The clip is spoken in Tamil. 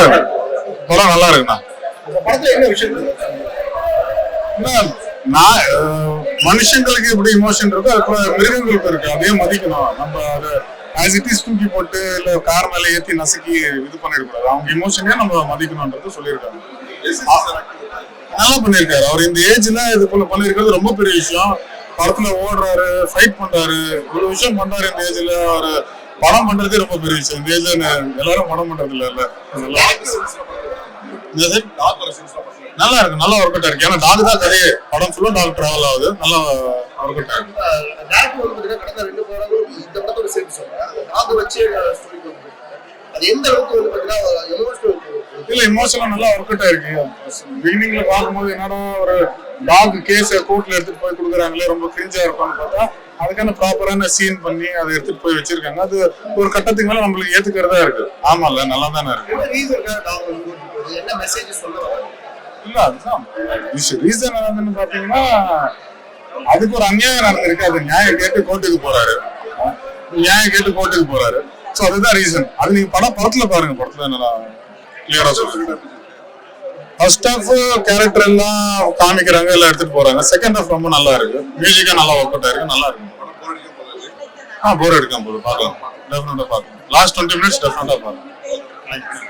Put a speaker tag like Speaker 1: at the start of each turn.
Speaker 1: இருக்கு, படம் நல்லா இருக்குண்ணா. நான் மனுஷங்களுக்கு எப்படி இமோஷன் இருக்கோ அது போல மிருகங்களுக்கு இருக்கு, அதையும் மதிக்கணும். நம்ம அதை ஆஸ் இட் இஸ் தூக்கி போட்டு இல்ல கார் மேல ஏத்தி நசுக்கி இது பண்ணிடக்கூடாது. அவங்க இமோஷனே நம்ம மதிக்கணும்ன்றது சொல்லியிருக்காங்க. நல்லா பண்ணிருக்காரு அவர். இந்த ஏஜ்ல இது போல பண்ணிருக்கிறது ரொம்ப பெரிய விஷயம். படத்துல ஓடுறாரு, ஃபைட் பண்றாரு, இவ்வளவு விஷயம் பண்றாரு. இந்த ஏஜ்ல அவரு படம் பண்றதே ரொம்ப பெரிய விஷயம். இந்த ஏஜ்ல எல்லாரும் படம் பண்றது இல்ல. நல்லா இருக்கு, நல்லா ஒர்க் அவுட் இருக்கு. ஏன்னா டாக் தான் கதையே, படம் ஃபுல்லா டாக் டிராவல் ஆகுது, நல்லா ஒர்க் அவுட் ஆகுது. இல்ல இமோஷனலா நல்லா ஒர்க் அவுட் ஆயிருக்கு. பிகினிங்ல பார்க்கும்போது என்னடா ஒரு டாக் கேஸ கோர்ட்ல எடுத்துட்டு போய் கொடுக்குறாங்களே, ரொம்ப கிரிஞ்சா இருக்கும்னு பார்த்தா அதுக்கான ப்ராப்பரான சீன் பண்ணி அதை எடுத்துட்டு போய் வச்சிருக்காங்க. அது ஒரு கட்டத்துக்கு மேல நம்மளுக்கு ஏத்துக்கிறதா இருக்கு. ஆமால நல்லா தானே இருக்கு. இல்ல அதுதான் ரீசன் என்னன்னு பாத்தீங்கன்னா, அதுக்கு ஒரு அநியாயம் நடந்திருக்கு. அது நியாயம் கேட்டு கோர்ட்டுக்கு போறாரு. சோ அதுதான் ரீசன். அது நீங்க படத்துல பாருங்க, படத்துல நல்லா கிளியரா சொல்லுங்க. ஃபர்ஸ்ட் ஹாஃப் கேரக்டர் எல்லாம் காமிக்கிறாங்க, எல்லாம் எடுத்துட்டு போறாங்க. செகண்ட் ஹாஃப் ரொம்ப நல்லா இருக்கு, மியூசிக்கா நல்லா ஒர்க் அவுட் ஆயிருக்கு, நல்லா இருக்கு. போர் எடுக்காம போகுது, பார்க்கலாம், டெஃபினட்டா பார்க்கலாம். லாஸ்ட் 20 minutes டெஃபினட்டா பார்க்கலாம்.